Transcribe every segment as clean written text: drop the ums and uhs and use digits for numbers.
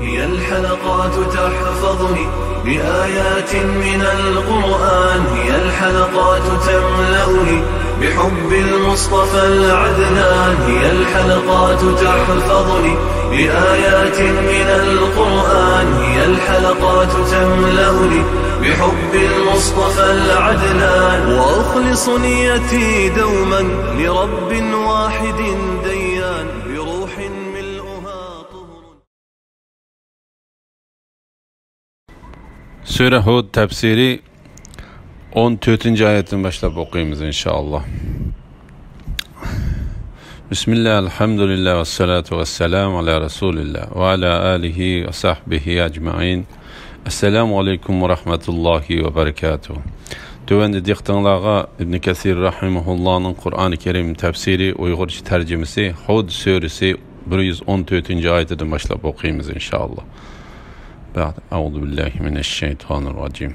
هي الحلقات تحفظني بآيات من القرآن، هي الحلقات تملأني بحب المصطفى العدنان، هي الحلقات تحفظني بآيات من القرآن، هي الحلقات تملأني بحب المصطفى العدنان، وأخلص نيتي دوما لرب واحد ديان بروح ملؤها طهر. Sure Hud tefsiri 14. ayetten başlayıp okuyayımız inşallah. Bismillah, elhamdülillah ve salatu ve selamu ala Resulillah ve ala alihi ve sahbihi ecma'in. Esselamu aleyküm ve rahmetullahi ve berekatuhu. Tövende diktanlağa İbn Kesir rahimahullah'ın Kur'an-ı Kerim tefsiri Uygurca tercümesi Hud suresi 114. ayetten başlayıp okuyayımız inşallah. Euzu billahi mineşşeytanirracim.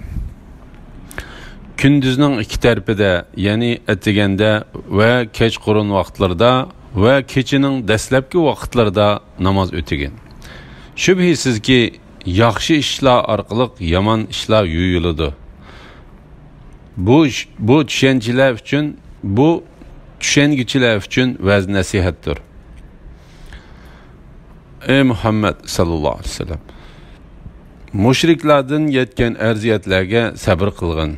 Gündüzning iki tarafida, ya'ni atiganda va kechqurun vaqtlarda va kechining dastlabki vaqtlarida namoz o'tigan. Shubhisizki, yaxshi ishlar orqali yomon ishlar yuyiladi. Bu tushunchalar uchun, bu tushungichilar uchun vaz nasihatdir. Ey Muhammad sallallohu alayhi vasallam, mushriklardan yetgan arziyatlarga sabr qilgin.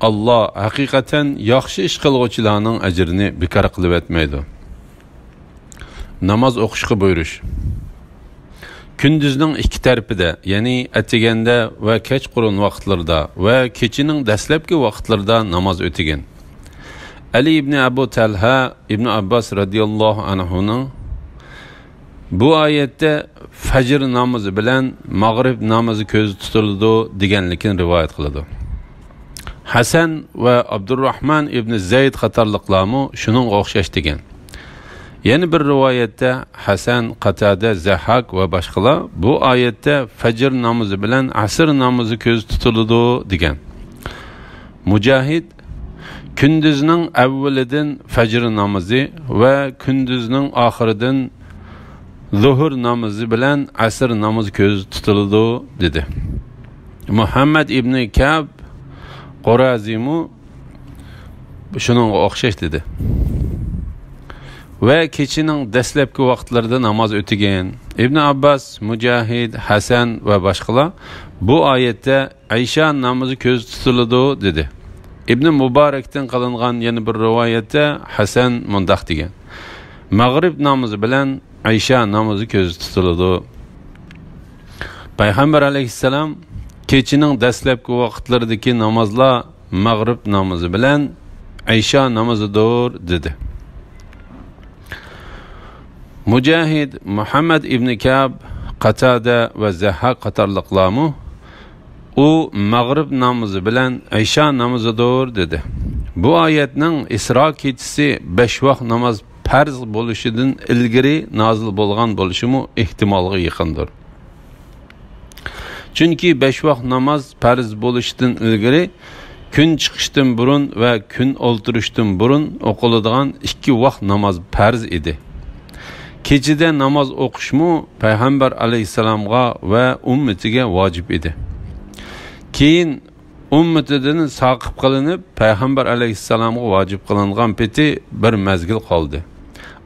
Allah haqiqatan yaxshi ish qiluvchilarning ajrini bekor qilib etmaydi. Namoz o'qishga buyurish. Kunduzning ikki tarafida, ya'ni atiganda va kechqurun vaqtlarida va kechining dastlabki vaqtlarida namoz o'tigan. Ali ibn Abu Talha ibn Abbas radhiyallohu anhuning bu oyatda fajr namozi bilan mag'rib namozi ko'z tutildi deganligini rivoyat qiladi. Hasan va Abdurrahman ibn Zayd qatorliqlarmi shuning o'xshash degan. Yana bir rivoyatda Hasan, Qatada, Zahhak va boshqalar bu oyatda fajr namozi bilan asr namozi ko'z tutildi degan. Mujahid kunduzning avvalidan fajr namozi va kunduzning oxiridan zuhur namozi bilan asr namozi ko'z tutildi dedi. Muhammad ibn Ka'b Qorazimu shuningga o'xshash dedi. Va kechining dastlabki vaqtlarida namoz o'tigan. Ibn Abbas, Mujahid, Hasan va boshqalar bu oyatda Aysha namozi ko'z tutildi dedi. Ibn Mubarakdan qilingan yana bir rivoyatda Hasan mundaq degan. Mag'rib namozi bilan Aysha namozi ko'z tutildi. Payg'ambar alayhissalom kechining dastlabki vaqtlaridagi namozlar mag'rib namozi bilan Aysha namozidir dedi. Mujahid, Muhammad ibn Ka'b, Qatada va Zahhak qatorliqlarmi u mag'rib namozi bilan Aysha namozidir dedi. Bu oyatning Isro kechasi 5 vaqt namoz farz bo'lishidan ilgari nozil bo'lgan bo'lishimi ehtimolga yaqindir. Chunki 5 vaqt namoz farz bo'lishidan ilgari kun chiqishdan burun va kun o'ltirishdan burun o'qiladigan 2 vaqt namoz farz edi. Kechida namoz o'qishmi payg'ambar alayhisalomga va ummatiga vojib edi. Keyin ummatidan saqib qilinib payg'ambar alayhisalomga vojib qilingan peti bir mazgil qoldi.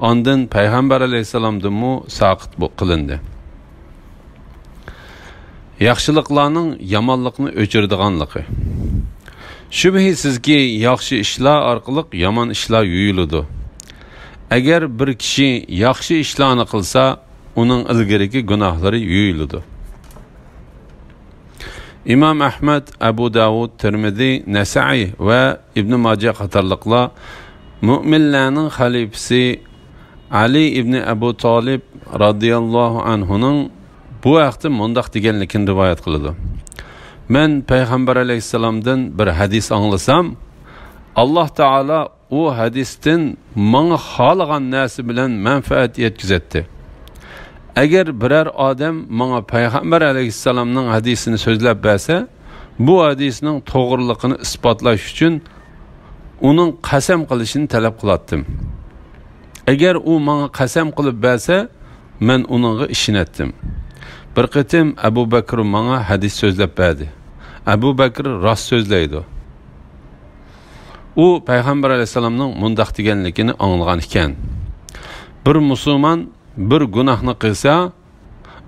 Ondan payg'ambar alayhisalomdan saqit qilindi. Yaxshiliklarning yomonlikni o'chiradiganligi. Shubhisizki, yaxshi ishlar orqali yomon ishlar yuyiladi. Agar bir kishi yaxshi ishlarni qilsa, uning ilgarigi gunohlari yuyiladi. İmam Ahmad, Abu Davud, Tirmizi, Nasa'i va Ibn Majah qatorliqlar mu'minlarning xalifasi Ali ibn Abu Talib radhiyallohu anhuning bu vaqtda mundaq deganligini rivoyat qiladi. Men payg'ambar alayhisalomdan bir hadis anglasam, Alloh taolo u hadisdan menga xohlagan narsa bilan manfaat yetkazadi. Agar biror odam menga payg'ambar alayhisalomning hadisini so'zlab bersa, bu hadisning to'g'riligini isbotlash uchun uning qasam qilishini talab qilatdim. Agar u menga qasam qilib bersa, men uningga ishonatdim. bir qitim Abu Bakr menga hadis so'zlab berdi. Abu Bakr rost so'zlaydi. U payg'ambar alayhisolamning mundaq deganligini anglagan ekan. Bir musulmon bir gunohni qilsa,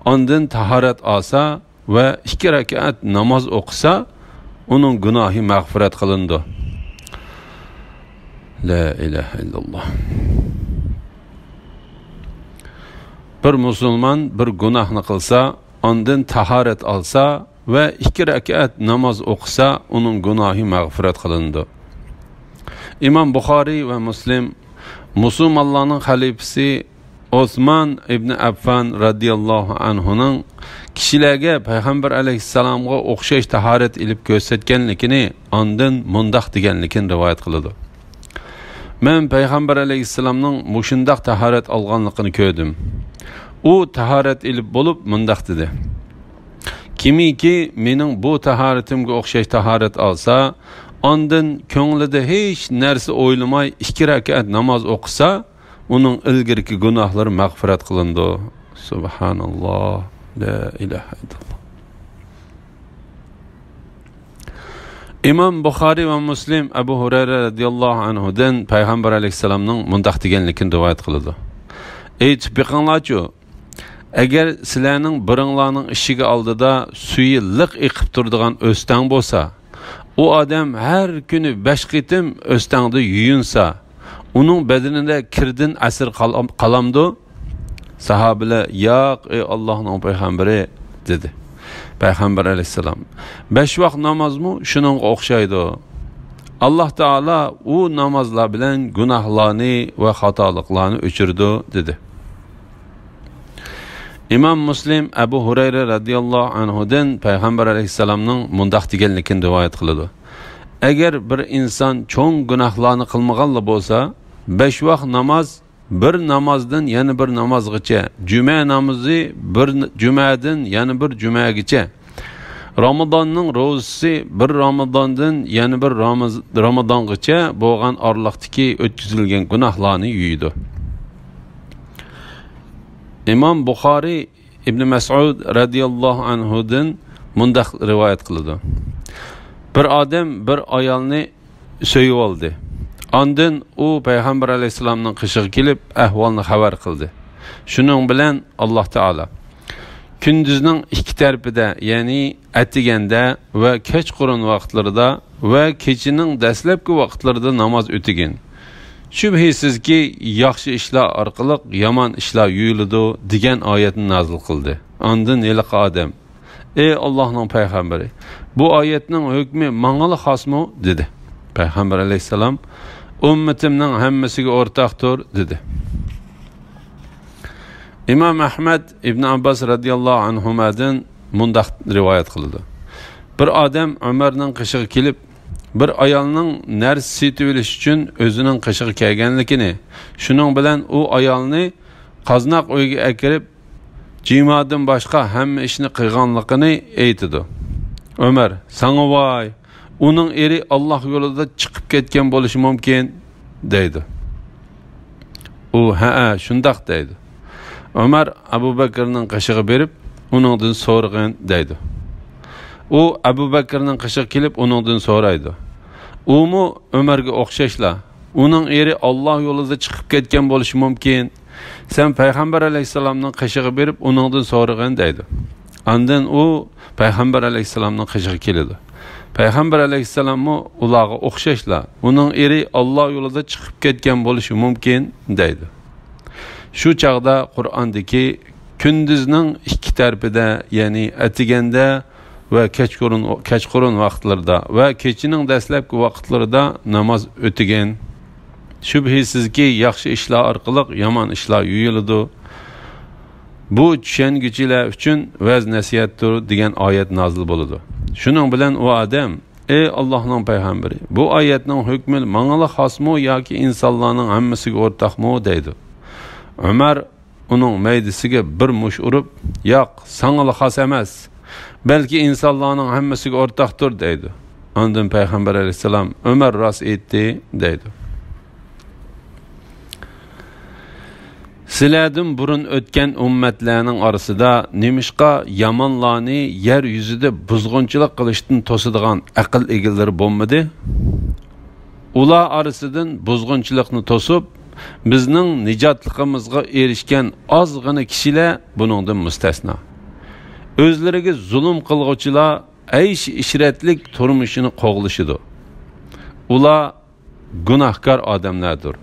ondan tahorat olsa va 2 rakat namoz o'qisa, uning gunohi mag'firat qilindi. La ilaha illalloh. Bir musulmon bir gunohni qilsa, ondan tahorat olsa va 2 rakat namoz o'qisa, uning gunohi mag'firat qilindi. İmam Buxoriy va Muslim musulmonlarning xalifasi Osman ibn Affan radiyallohu anhuning kishilarga payg'ambar alayhissalomga o'xshash tahorat ilib ko'rsatganligini, ondan mundaq deganligini rivoyat qiladi. Men payg'ambar alayhissalomning mushundaq tahorat olganligini ko'rdim. U tahorat ilib bo'lib mundaq dedi: Kimiki mening bu tahoratimga o'xshash tahorat olsa, ondan ko'nglida hech narsa o'ylamay 2 rakat namoz o'qisa, uning ilgirki gunohlari mag'firat qilindi. Subhanalloh, la ilaha illalloh. İmam Buxoriy va Muslim Abu Hurayra radhiyallohu anhudan payg'ambar alayhissalomning mundaq deganligini rivoyat qiladi. Aytib beqinglarchu, agar sizlarning biringlarning ishiga oldida suyi liq eqib turadigan o'stang bo'lsa, u odam har kuni 5 qitim o'stangda yuyunsa, uning badanida kirdan asir qalamdi? Sahobalar, "Yo'q, ey Allohning payg'ambari" dedi. Payg'ambar alayhisalom, 5 vaqt namozmi shuningga o'xshaydi. Alloh taolo u namozlar bilan gunohlarni va xatoliklarni o'chirdi dedi. İmam Muslim Abu Hurayra radhiyallohu anhudan payg'ambar alayhisalomning mundaq deganligini rivoyat qiladi. Agar bir inson cho'ng gunohlarni qilmaganlar bo'lsa, 5 vaqt namoz bir namozdan yana bir namozgacha, juma namozi bir jumadan yana bir jumagacha, Ramazonning ro'zasi bir Ramazondan yana bir Ramazongacha bo'lgan oraliqdagi o'tkazilgan gunohlarni yuydi. İmam Buxoriy ibn Mas'ud radhiyallohu anhudan mundaq rivoyat qiladi. Bir odam bir ayolni so'yib oldi. Ondan u payg'ambar alayhisolamning qishig'i kelib ahvolni xabar qildi. Shuning bilan Alloh taolo kunduzning 2 tarafida, ya'ni atiganda va kechqurun vaqtlarida va kechining dastlabki vaqtlarida namoz o'tigin. Shubhisizki yaxshi ishlar orqali yomon ishlar yuyiladi degan oyatni nozil qildi. Ondan eliq odam: "Ey Allohning payg'ambari, bu oyatning hukmi menga xosmi?" dedi. Payg'ambar alayhisalom: "Ummatimning hammasiga o'rtaqdir" dedi. İmam Ahmad ibn Abbas radhiyallohu anhumadan mundaq rivoyat qildi. Bir odam Umarning qishig'i kelib, bir ayolning narsa setib olish uchun o'zining qishig'i kelganligini, shuning bilan u ayolni qaznoq uyga akirib, jimodan boshqa hamma ishni qilganligini aytdi. Umar: "Sana voy, uning eri Alloh yo'lida chiqib ketgan bo'lishi mumkin" deydi. U: "Ha, shundaq" deydi. Umar Abu Bakrning qishig'i berib, uningdan so'rag'in deydi. U Abu Bakrning qishig'i kelib, uningdan so'raydi. Umu Umarga o'xshashlar. Uning eri Alloh yo'lida chiqib ketgan bo'lishi mumkin. Sen payg'ambar alayhisalomning qishig'i berib, uningdan so'rag'in deydi. Ondan u payg'ambar alayhisalomning qishig'i keladi. Payg'ambar alayhisalommi ularga o'xshashlar. Uning eri Alloh yo'lida chiqib ketgan bo'lishi mumkin deydi. Shu chaqda Qur'ondagi kunduzning 2 tarafida, ya'ni atiganda va kechqurun vaqtlarida va kechining dastlabki vaqtlarida namoz o'tigan. Shubhisizki yaxshi ishlar orqali yomon ishlar yuyiladi. Bu tushunguchilar uchun vaz nasihatdir degan oyat nozil bo'ladi. Shuning bilan u odam: "Ey Allohning payg'ambari, bu oyatning hukmi menga xosmi yoki insonlarning hammasiga o'rtaqmi?" deydi. Umar uning maydisiga bir mush urib: "Yo'q, senga xos emas, balki insonlarning hammasiga o'rtaqdir" deydi. Ondan payg'ambar alayhisalom: "Umar rost aytdi" deydi. Sizlardan burun o'tgan ummatlarning orasida nemishqa yomonlarni yer yuzida buzg'unchilik qilishdan to'sadigan aql egillari bo'lmadi? Ular orasidan buzg'unchilikni to'sib, bizning nijotligimizga erishgan ozg'ina kishilar buningdan mustasno. O'zlariga zulm qilg'uvchilar aysh ishratlik turmushini qo'g'lishidir. Ular gunohkor odamlardir.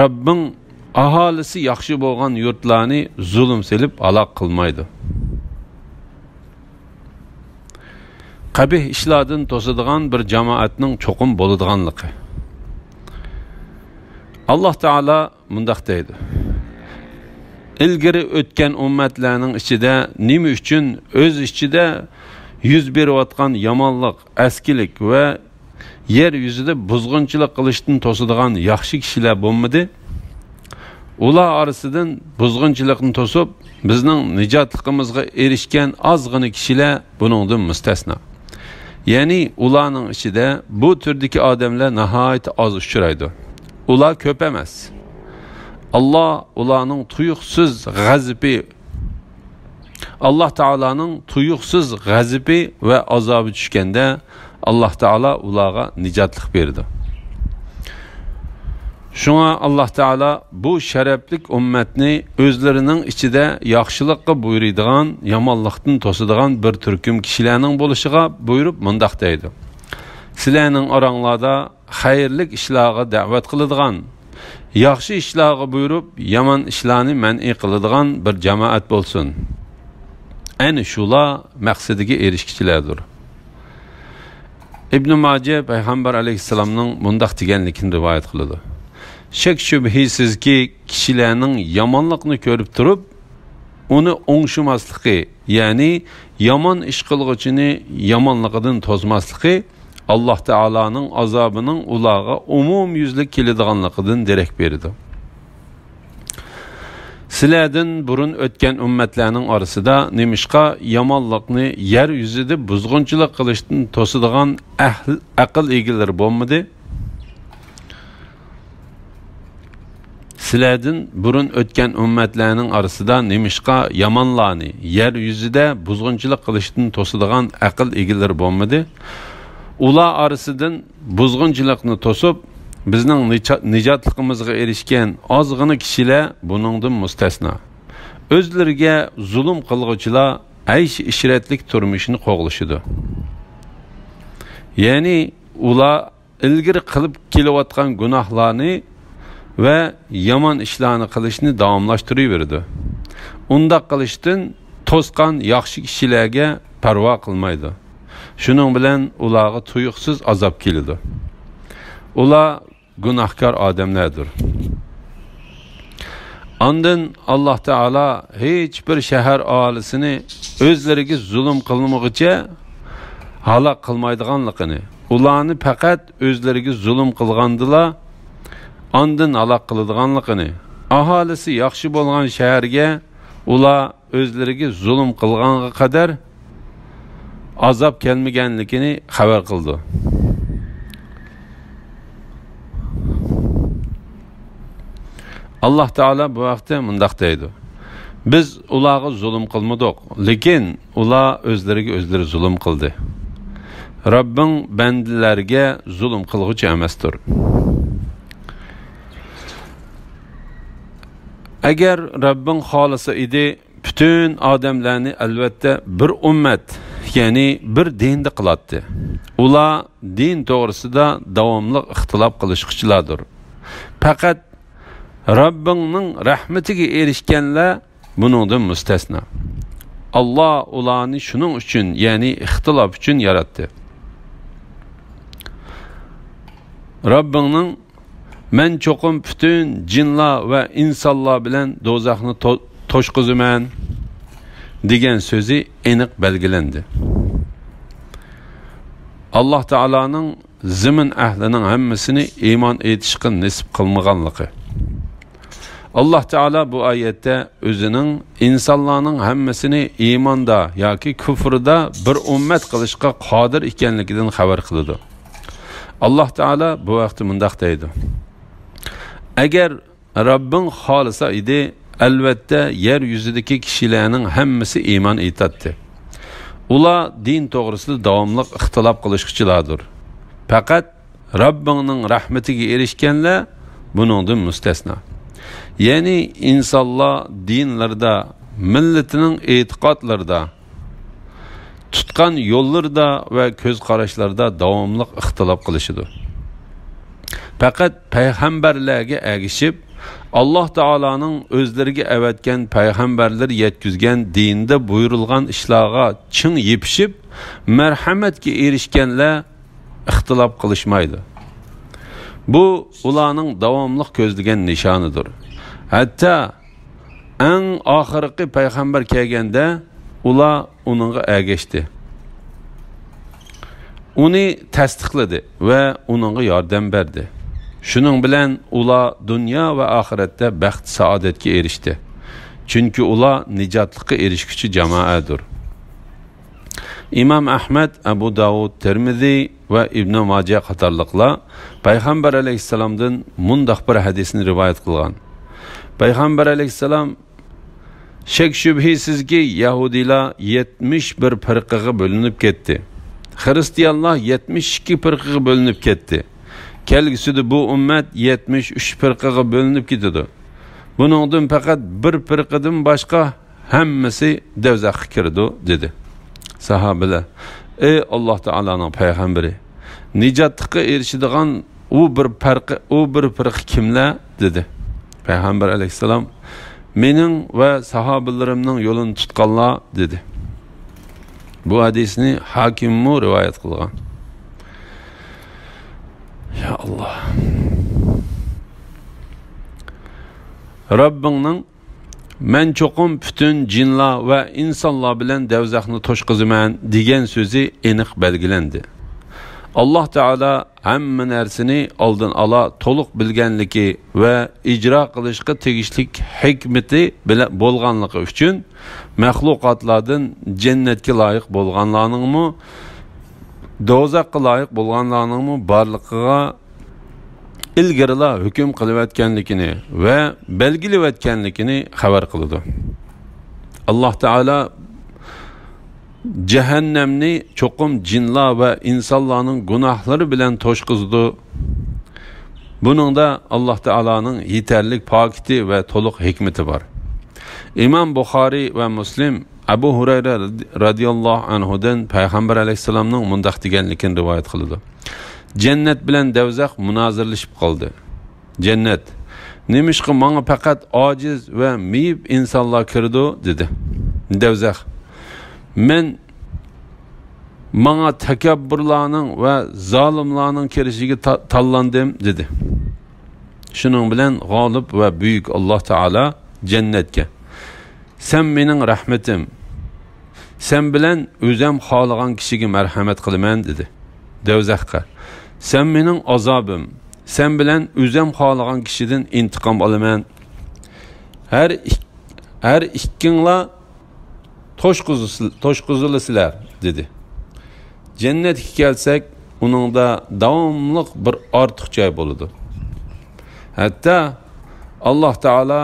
Rabbing aholisi yaxshi bo'lgan yurtlarni zulm selib halok qilmaydi. Qabih ishlardan to'sadigan bir jamoatning cho'qim bo'ladiganligi. Alloh taolo mundaq deydi: ilgari o'tgan ummatlarning ichida nima uchun o'z ichida yuz berayotgan yomonlik, askilik va yer yuzida buzg'unchilik qilishdan to'sadigan yaxshi kishilar bo'lmadi? Ular orasidan buzg'unchilikni to'sib, bizning nijotligimizga erishgan ozg'ina kishilar buningdan mustasno. Ya'ni ularning ichida bu turdagi odamlar nihoyat oz uchraydi. Ular ko'p emas. Allah ularning tuyuqsiz g'azabi, Alloh taolaning tuyuqsiz g'azabi va azobi tushganda Alloh taolo ularga nijotlik berdi. Shunga Alloh taolo bu sharaflik ummatni o'zlarining ichida yaxshilikqa buyuradigan, yomonlikdan to'sadigan bir turkum kishilarning bo'lishiga buyurib mundaq deydi: sizlarning oranglarda xayrlik ishlarga da'vat qiladigan, yaxshi ishlarga buyurib, yomon ishlarni man'i qiladigan bir jamoat bo'lsin. Ayni shular maqsadiga erishkichilardir. Ibn Majah payg'ambar alayhissalomning mundaq deganligini rivoyat qiladi: shak shubhisizki kishilarning yomonlikni ko'rib turib, uni o'ngshimasligi, ya'ni yomon ish qilg'uvchini yomonligidan to'smasligi Alloh taolaning azobining ularga umum yuzlik keladiganligidan derak berdi. Sizlardan burun o'tgan ummatlarning orasida nemishqa yomonlikni yer yuzida buzg'unchilik qilishdan to'sadigan aql egillari bo'lmadi? Sizlardan burun o'tgan ummatlarning orasida nemishqa yomonlarni yer yuzida buzg'unchilik qilishdan to'sadigan aql egillari bo'lmadi? Ular orasidan buzg'unchilikni to'sib, bizning nijotligimizga erishgan ozg'ina kishilar buningdan mustasno. O'zlariga zulm qilg'uvchilar aysh ishratlik turmushini qo'g'lishidi. Ya'ni ular ilgari qilib kelayotgan gunohlarni va yomon ishlarni qilishni davomlashtiraverdi. Unda qilishdan to'sqan yaxshi kishilarga parvo qilmaydi. Shuning bilan ularga tuyuqsiz azob keladi. Ular gunohkor odamlardir. Ondan Alloh taolo hech bir shahar aholisini o'zlariga zulm qilmoqcha halok qilmaydiganligini, ularni faqat o'zlariga zulm qilgandilar ondan halok qiladiganligini, aholisi yaxshi bo'lgan shaharga ular o'zlariga zulm qilganga qadar azob kelmaganligini xabar qildi. Alloh taolo bu vaqtda mundaq deydi: biz ularga zulm qilmadik, lekin ular o'zlariga o'zlari zulm qildi. Rabbing bandalarga zulm qilguvchi emasdir. Agar Rabbing xolisa edi, bütün odamlarni albatta bir ummat, ya'ni bir dinda qilatdi. Ular din to'g'risida davomli ixtilof qilishchilardir. Faqat Rabbingning rahmatiga erishganlar buningdan mustasno. Alloh ularni shuning uchun, ya'ni ixtilof uchun yaratdi. Rabbingning men cho'qim bütün jinlar va insonlar bilan do'zaxni to'shqizaman degan so'zi aniq belgilandi. Alloh taolaning zimin ahlining hammasini iymon etishga nasib qilmaganligi. Alloh taolo bu oyatda o'zining insonlarning hammasini iymonda yoki kufrda bir ummat qilishga qodir ekanligidan xabar qildi. Alloh taolo bu vaqtda mundaq deydi: agar Rabbing xolisa edi, albatta yer yuzidagi kishilarning hammasi iymon etadi. Ular din to'g'risida davomli ixtilof qilishchilardir. Faqat Rabbingning rahmatiga erishganlar buningdan mustasno. Ya'ni insonlar dinlarda, millatining e'tiqodlarida, tutgan yo'llarda va ko'z qarashlarda davomli ixtilof qilishidir. Faqat payg'ambarlarga ergishib, Alloh taolaning o'zlariga avatgan payg'ambarlar yetkazgan dinda buyurilgan ishlarga chin yepishib, marhamatga erishganlar ixtilof qilishmaydi. Bu ularning davomli ko'zlagan nishonidir. Hatto eng oxirgi payg'ambar kelganda ular uningga ergashdi. Uni tasdiqladi va uningga yordam berdi. Shuning bilan ular dunyo va oxiratda baxt saodatga erishdi. Chunki ular nijotlikka erishguchi jamoadir. Imom Ahmad, Abu Davud, Tirmizi va Ibn Majah qatorliqlar payg'ambar alayhisalomdan mundaq bir hadisni rivoyat qilgan. Payg'ambar alayhisalom shak shubhisizki Yahudilar 71 firqaga bo'linib ketdi. Hristiyanlar 72 firqaga bo'linib ketdi. Kelgusida bu ummat 73 firqaga bo'linib ketadi. Buningdan faqat bir firqadan boshqa hammasi do'zaxga kirdi dedi. Sahabeler, ey Alloh taolaning payg'ambari, nijotga erishadigan u bir firqa kimlar dedi. Payg'ambar alayhisalom, mening va sahobalarimning yo'lini tutganlar dedi. Bu hadisni Hakim rivoyat qilgan. Ya Allah. Rabbingning men cho'qim bütün jinlar va insonlar bilan davzaxni to'shqizaman degan so'zi aniq belgilendi. Alloh taolo hamma narsani oldin ola to'liq bilganligi va ijro qilishga tegishlik hikmati bilan bo'lganligi uchun mahluqotlardan jannatga loyiq bo'lganlarningmi, do'zaxga loyiq bo'lganlarningmi borligiga ilgarilar hukm qilayotganligini va belgilayotganligini xabar qildi. Alloh taolo jahannamni cho'qim jinlar va insonlarning gunohlari bilan to'shqizdi. Buningda Alloh taolaning yetarlik pokiti va to'liq hikmati bor. Imom Buxoriy va Muslim Abu Hurayra radhiyallohu anhudan payg'ambar alayhisalomning mundaq deganligini rivoyat qildi. Jannat bilan davzax munozirlashib qoldi. Jannat, nemishqa menga faqat ojiz va miyib insonlar kirdi dedi. Davzax, men menga takabburlarning va zolimlarning kirishiga tanlandim dedi. Shuning bilan g'olib va buyuk Alloh taolo jannatga, sen mening rahmatim, sen bilan o'zim xohlagan kishiga marhamat qilaman dedi. Davzaxga, sen mening azobim, sen bilan o'zim xohlagan kishidan intiqom olaman. Her ikkinglar to'shqizilisizlar dedi. Jannatga kelsak, uningda davomli bir ortiq joy bo'ladi. Hatto Alloh taolo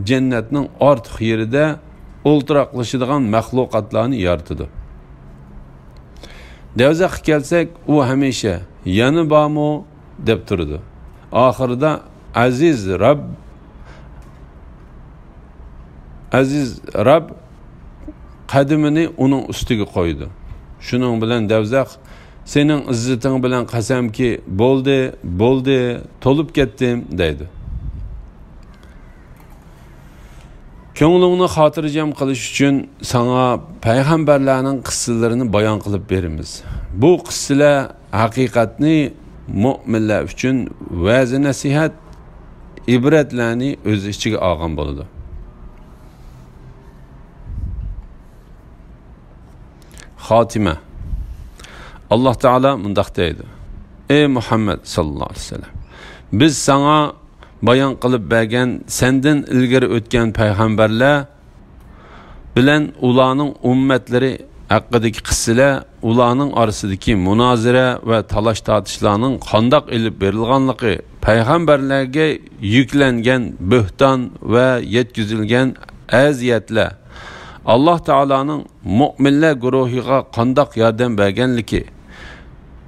jannatning ortiq yerida o'ltiraqlashadigan mahluqotlarni yaratdi. Davzaxga kelsak, u hamisha yana bormi deb turdi. Oxirida aziz Rab qadimini uning ustiga qo'ydi. Shuning bilan davzax, sening izzating bilan qasamki, bo'ldi, to'lib ketdim deydi. Ko'nglingni xotirjam qilish uchun sana payg'ambarlarning qissalarini bayon qilib beramiz. Bu qissalar haqiqatni mu'minlar uchun va'z nasihat, ibratlarni o'z ichiga olgan bo'ladi. Xotima. Alloh taolo mundaq deydi: Ey Muhammad sallallohu alayhi vasallam, biz sana bayon qilib bergan sendan ilgari o'tgan payg'ambarlar bilan ularning ummatlari haqqidagi qissalar ularning orasidagi munozara va talash tortishlarning qandoq ilib berilganligi, payg'ambarlarga yuklangan bo'hton va yetkazilgan aziyatlar, Alloh taolaning mu'minlar guruhiga qandoq yordam berganligi,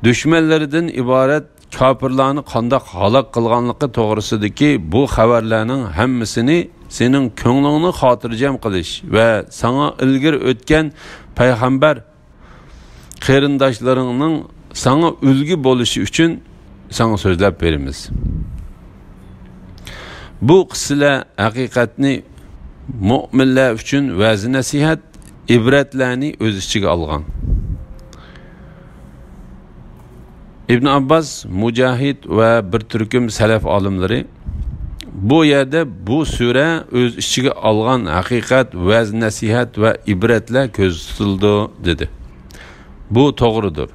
dushmanlaridan iborat kofirlarni qandoq halok qilganligi to'g'risidagi bu xabarlarning hammasini sening ko'nglingni xotirjam qilish va sana ilgir o'tgan payg'ambar qarindoshlaringning sana ulgi bo'lishi uchun sana so'zlab beramiz. Bu qissalar haqiqatni mu'minlar uchun va'z nasihat, ibratlarni o'z ichiga olgan. İbn Abbas, Mujahid va bir turkum salaf olimlari bu yerda bu sura o'z ichiga olgan haqiqat, va'z nasihat va ibratlar ko'z tutildi dedi. Bu to'g'ridir.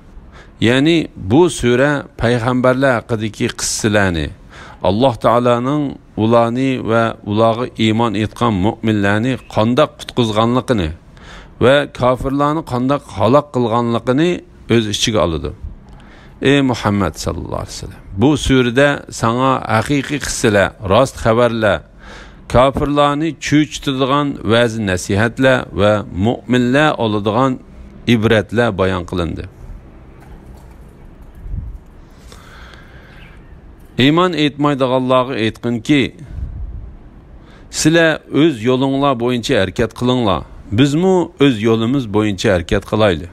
Ya'ni bu sura payg'ambarlar haqidagi qissalarni, Alloh taolaning ularni va ularga iymon etgan mu'minlarni qandoq qutqizganligini va kofirlarni qandoq halok qilganligini o'z ichiga oladi. Ey Muhammad sallallohu alayhi vasallam, bu surada sana haqiqiy qissalar, rost xabarlar, kofirlarni cho'chitadigan va'z nasihatlar va mu'minlar oladigan ibratlar bayon qilindi. İman etmaydiganlarga aytqinki, sizlar o'z yo'linglar bo'yicha harakat qilinglar. Bizmi o'z yo'limiz bo'yicha harakat qilaylik.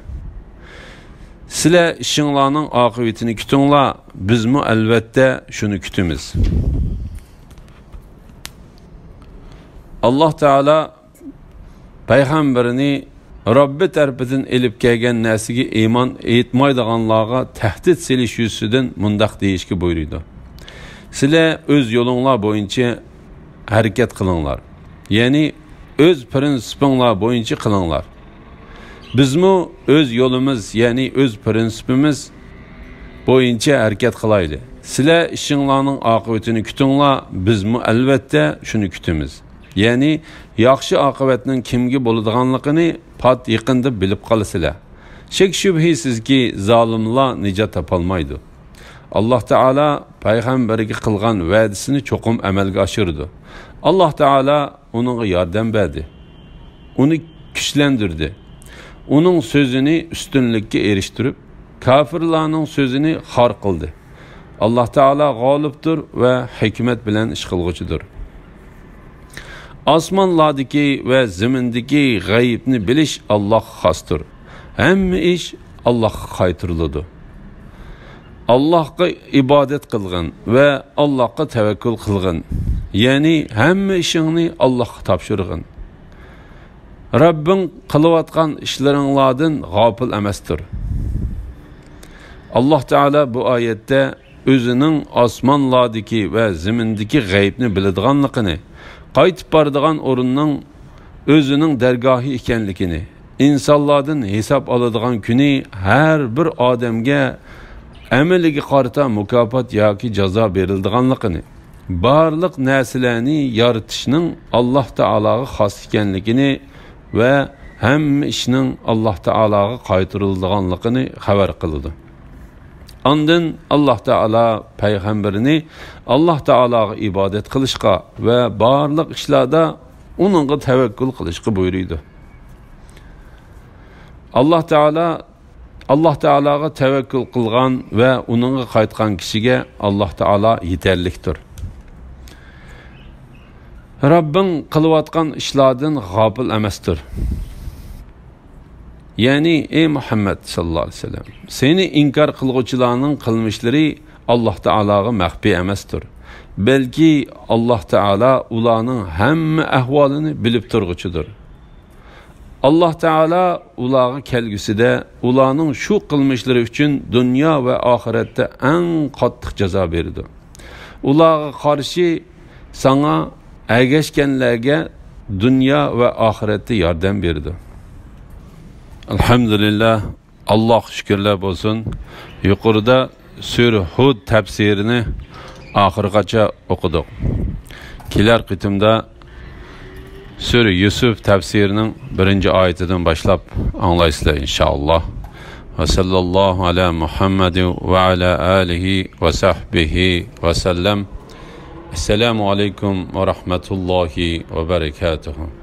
Sizlar ishinglarning oqibatini kutinglar, bizmi albatta shuni kutamiz. Alloh taolo payg'ambarini Robbi tarafidan elib kelgan narsaga iymon etmaydiganlarga tahdid selish yuzidan mundaq deyishga buyurdi. Sizlar o'z yo'linglar bo'yicha harakat qilinglar. Ya'ni o'z prinsipinglar bo'yicha qilinglar. Bizmi o'z yo'limiz, ya'ni o'z prinsipimiz bo'yicha harakat qilaylik. Sizlar ishinglarning oqibatini kutinglar, bizmi albatta shuni kutamiz. Ya'ni yaxshi oqibatning kimga bo'ladiganligini pat yaqinda bilib qolasizlar. Shak shubhisizki zolimlar nijot topolmaydi. Alloh taolo payg'ambariga qilgan va'dasini cho'qim amalga oshirdi. Alloh taolo uningga yordam berdi. Uni kuchlantirdi. Uning so'zini ustunlikka erishtirib, kofirlarning so'zini xor qildi. Alloh taolo g'olibdir va hikmat bilan ish qilguchidir. Osmonlardagi va zamindagi g'aybni bilish Allohga xosdir. Hamma ish Allohga qaytariladi. Allohga ibodat qilgin va Allohga tavakkul qilgin. Ya'ni hamma ishingni Allohga topshirgin. Rabbing qilayotgan ishlaringlardan g'ofil emasdir. Alloh taolo bu oyatda o'zining osmonlardagi va zamindagi g'aybni biladiganligini, qaytib boradigan o'rinning o'zining dargohi ekanligini, insonlardan hisob oladigan kuni har bir odamga amaliga qarata mukofot yoki jazo beriladiganligini, barliq narsalarni yaratishning Alloh taologa xos ekanligini va hamma ishning Alloh taologa qaytariladiganligini xabar qildi. Ondan Alloh taolo payg'ambarini Alloh taologa ibodat qilishga va barliq ishlarda uningga tavakkul qilishga buyurdi. Alloh taologa tavakkul qilgan va uningga qaytgan kishiga Alloh taolo yetarlikdir. Rabbing qilayotgan ishlardan g'ofil emasdir. Ya'ni ey Muhammad sallallohu alayhi vasallam, seni inkor qilguvchilarning qilmishlari Alloh taologa maxfi emasdir. Balki Alloh taolo ularning hamma ahvolini bilib turguchidir. Alloh taolo ularga kelgusida ularning shu qilmishlari uchun dunyo va oxiratda eng qattiq jazo berdi. Ularga qarshi sana ergashganlarga dunyo va oxiratda yordam berdi. Alhamdulillah, Alloh shukrlar bo'lsin. Yuqorida Sura Hud tafsirini oxirigacha o'qidik. Kelar qitimda Sura Yusuf tafsirining 1-oyatidan boshlab anglaysizlar inshaalloh. Va sallallohu ala Muhammadin va ala alihi va sahbihi va sallam. Assalomu alaykum va rahmatullohi va barakatuh.